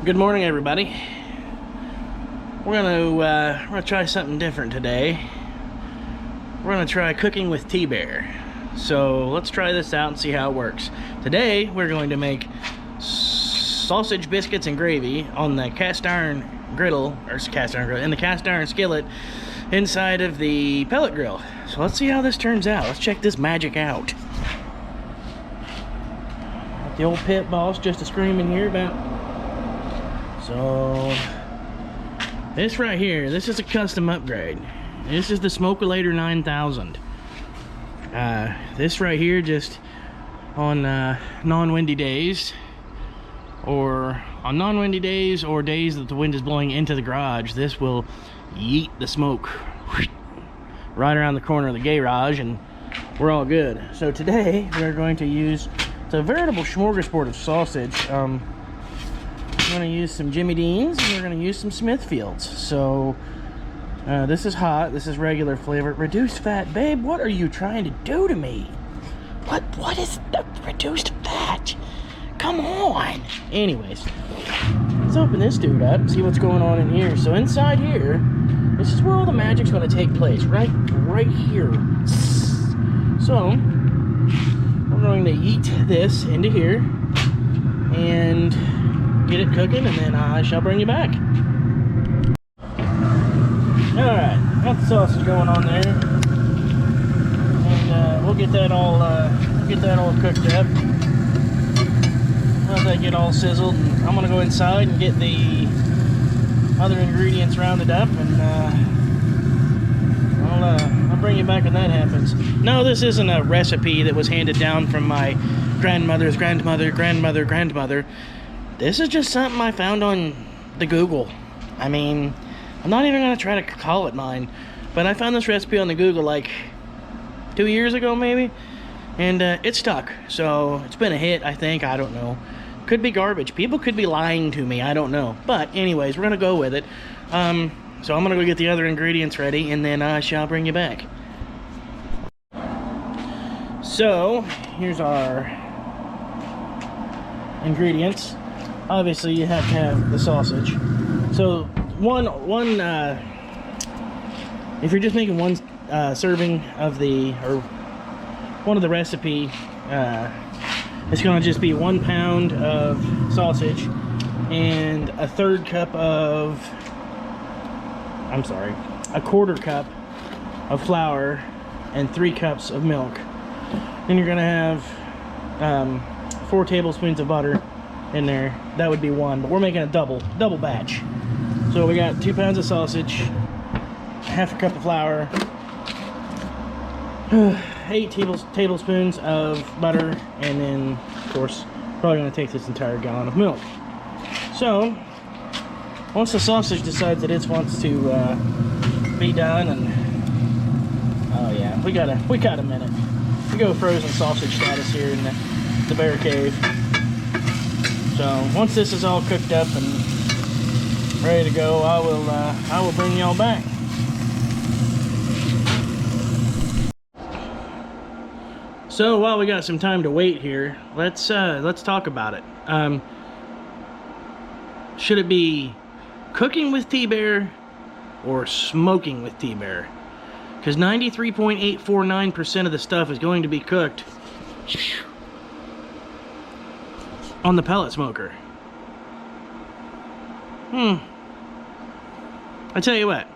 Good morning, everybody. We're gonna try something different today. We're gonna try cooking with T-Bear. So let's try this out and see how it works. Today we're going to make sausage, biscuits, and gravy on the cast iron griddle, in the cast iron skillet inside of the pellet grill. So let's see how this turns out. Let's check this magic out. Got the old pit boss just screaming here about. So this right here, this is a custom upgrade. This is the Smokin 9000. This right here, just on non-windy days, or days that the wind is blowing into the garage, this will yeet the smoke right around the corner of the garage, and we're all good. So today we're going to use, it's a veritable smorgasbord of sausage. We're going to use some Jimmy Dean's, and we're going to use some Smithfields. So this is hot, this is regular flavor. Reduced fat. Babe, what are you trying to do to me? What is the reduced fat? Come on. Anyways, let's open this dude up and see what's going on in here. So inside here, this is where all the magic's going to take place, right here. So we're going to yeet this into here and get it cooking, and then I shall bring you back. Alright, got the sausage going on there, and we'll get that all cooked up. Let that get all sizzled, and I'm gonna go inside and get the other ingredients rounded up, and I'll bring you back when that happens. No, this isn't a recipe that was handed down from my grandmother's grandmother. This is just something I found on the Google. I mean, I'm not even gonna try to call it mine, but I found this recipe on the Google like 2 years ago maybe, and it stuck. So it's been a hit, I think. I don't know. Could be garbage. People could be lying to me. I don't know. But anyways, we're gonna go with it. So I'm gonna go get the other ingredients ready, and then I shall bring you back. So here's our ingredients. Obviously you have to have the sausage. So if you're just making one serving of one of the recipe, it's gonna just be 1 pound of sausage and a quarter cup of flour and 3 cups of milk. Then you're gonna have 4 tablespoons of butter in there. That would be 1, but we're making a double batch. So we got 2 pounds of sausage, half a cup of flour, 8 tablespoons of butter, and then of course probably going to take this entire gallon of milk. So once the sausage decides that it wants to be done, and oh yeah, we got a minute. We go frozen sausage status here in the bear cave. So once this is all cooked up and ready to go, I will bring y'all back. So while we got some time to wait here, let's talk about it. Should it be cooking with T-Bear or smoking with T-Bear? Because 93.849% of the stuff is going to be cooked on the pellet smoker. I tell you what,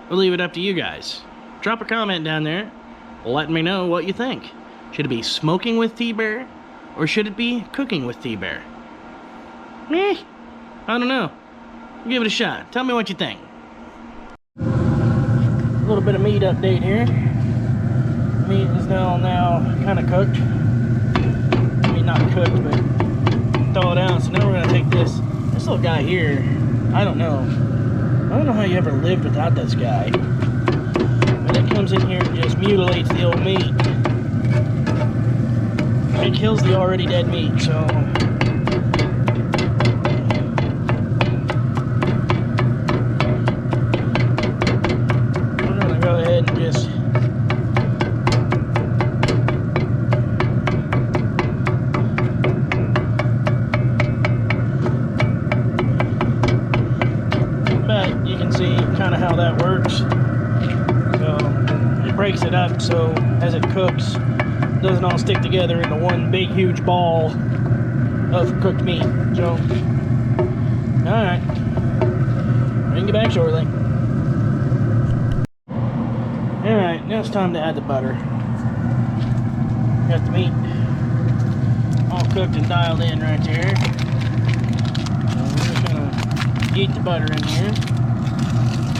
we'll leave it up to you guys. Drop a comment down there letting me know what you think. Should it be smoking with T-Bear or should it be cooking with T-Bear? I don't know. Give it a shot. Tell me what you think. A little bit of meat update here. Meat is now kind of cooked. I mean, not cooked, but thawed out. So now we're gonna take this little guy here. I don't know how you ever lived without this guy, but it comes in here and just mutilates the old meat. It kills the already dead meat. So we're gonna go ahead and just it up so as it cooks, it doesn't all stick together into one big huge ball of cooked meat. So, alright. We can get back shortly. Alright, now it's time to add the butter. Got the meat all cooked and dialed in right there. So we're just gonna eat the butter in here.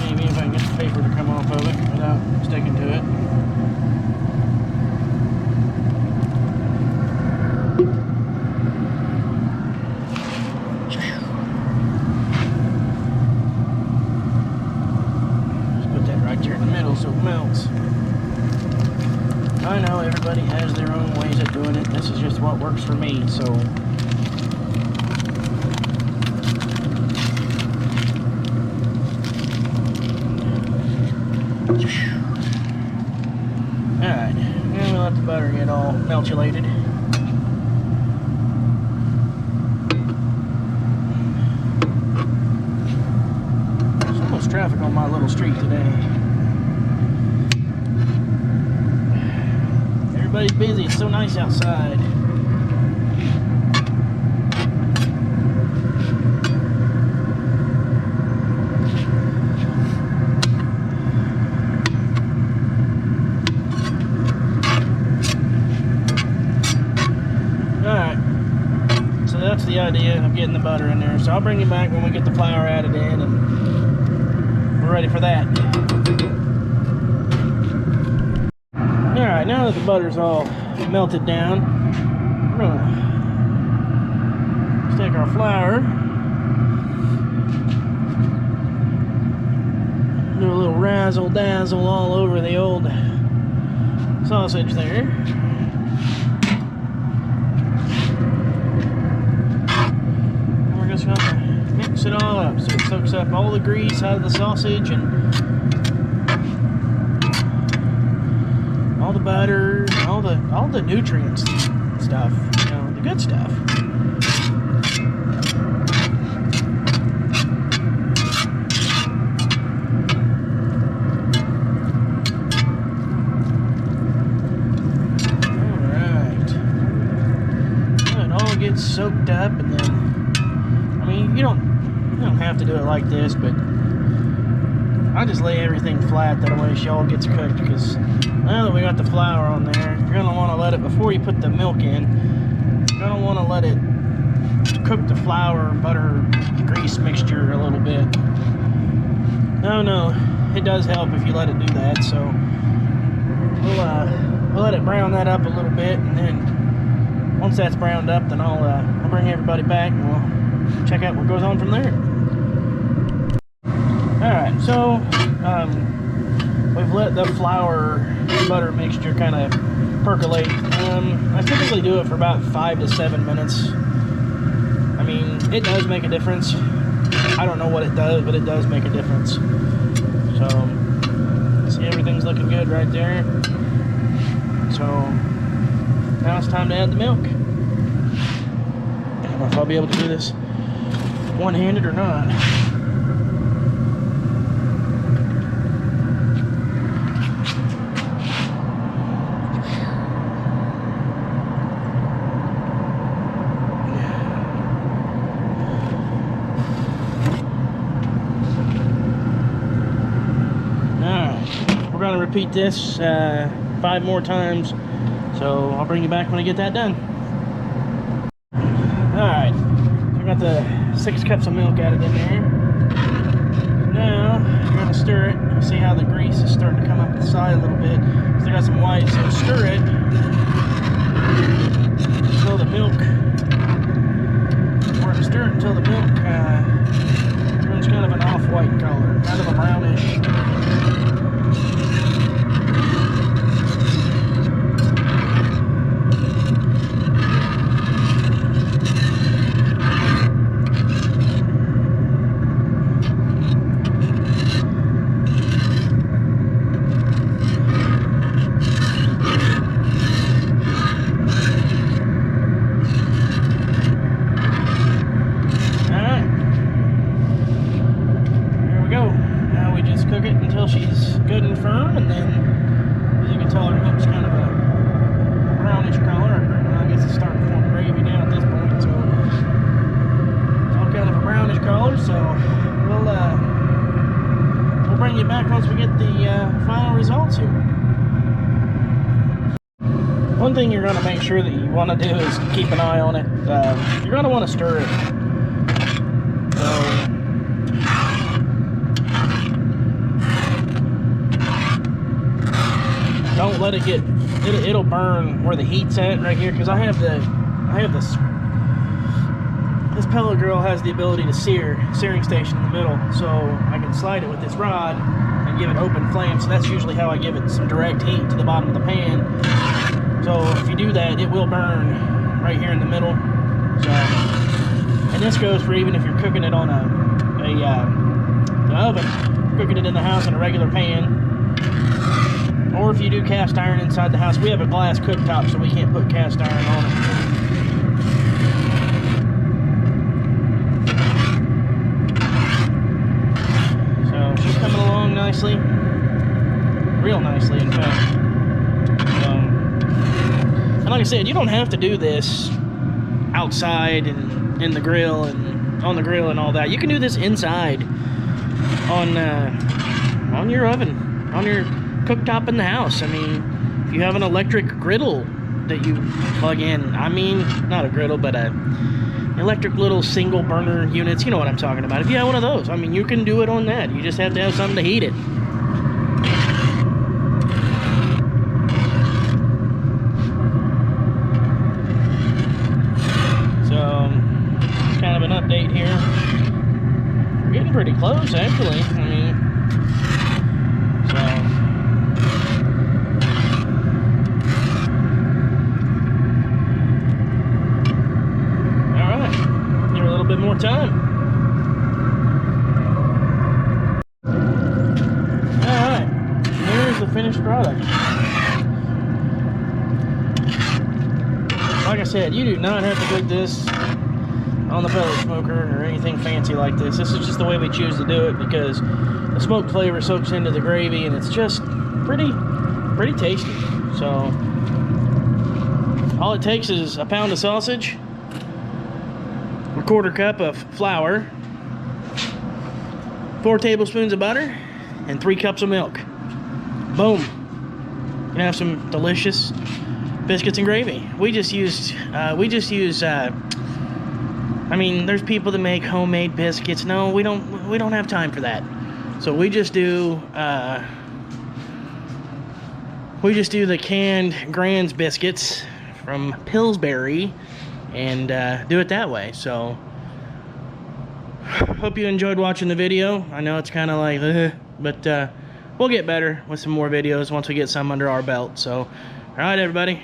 Maybe if I can get the paper to come off of it without sticking to it. Just put that right there in the middle so it melts. I know everybody has their own ways of doing it. This is just what works for me, so. Alright, and we'll let the butter get all meltulated. There's so much traffic on my little street today. Everybody's busy, it's so nice outside. Alright, so that's the idea of getting the butter in there. So I'll bring you back when we get the flour added in and we're ready for that. Alright, now that the butter's all melted down, we're gonna stick our flour, do a little razzle dazzle all over the old sausage there. And we're just gonna mix it all up so it soaks up all the grease out of the sausage and all the butter, all the nutrients stuff, you know, the good stuff. Alright. It all gets soaked up and then, I mean, you don't have to do it like this, but I just lay everything flat, that way she all gets cooked, because now that we got the flour on there, you're going to want to let it, before you put the milk in, you're going to want to let it cook the flour, butter, grease mixture a little bit. No, it does help if you let it do that, so we'll let it brown that up a little bit, and then once that's browned up, then I'll bring everybody back and we'll check out what goes on from there. Alright, so we've let the flour and butter mixture kind of percolate. I typically do it for about 5 to 7 minutes. I mean, it does make a difference. I don't know what it does, but it does make a difference. So, see, everything's looking good right there. So, now it's time to add the milk. I don't know if I'll be able to do this one-handed or not. Going to repeat this 5 more times, so I'll bring you back when I get that done. Alright, so I got the 6 cups of milk added in there. Now you're going to stir it. You see how the grease is starting to come up the side a little bit. So I got some white, so stir it until the milk, stir it until the milk turns kind of an off-white color, kind of a brownish. Cook it until she's good and firm, and then, as you can until it looks kind of a brownish color. I guess it's starting to form gravy now at this point, so it's all kind of a brownish color. So we'll bring you back once we get the final results here. One thing you're going to make sure that you want to do is keep an eye on it. You're going to want to stir it. So don't let it get, it'll burn where the heat's at right here, because I have this pellet grill has the ability to searing station in the middle, so I can slide it with this rod and give it open flame. So that's usually how I give it some direct heat to the bottom of the pan. So if you do that, it will burn right here in the middle. So, and this goes for even if you're cooking it on the oven, cooking it in the house in a regular pan, or if you do cast iron inside the house. We have a glass cooktop, so we can't put cast iron on it. So she's coming along nicely, real nicely, in fact. And like I said, you don't have to do this outside and in the grill and on the grill and all that. You can do this inside on your oven, on your cooktop in the house. I mean, if you have an electric griddle that you plug in, I mean, not a griddle, but a electric little single burner units, you know what I'm talking about. If you have one of those, I mean, you can do it on that. You just have to have something to heat it. Kind of an update here. We're getting pretty close, actually. I mean, so all right, give it a little bit more time. All right, here's the finished product. Like I said, you do not have to cook this on the pellet smoker or anything fancy like this. This is just the way we choose to do it, because the smoke flavor soaks into the gravy and it's just pretty tasty. So all it takes is a pound of sausage, a 1/4 cup of flour, 4 tablespoons of butter, and 3 cups of milk. Boom. You can have some delicious biscuits and gravy. We just use I mean, there's people that make homemade biscuits. No, we don't have time for that. So we just do the canned Grand's biscuits from Pillsbury and do it that way. So hope you enjoyed watching the video. I know it's kind of like, but we'll get better with some more videos once we get some under our belt. So, all right, everybody.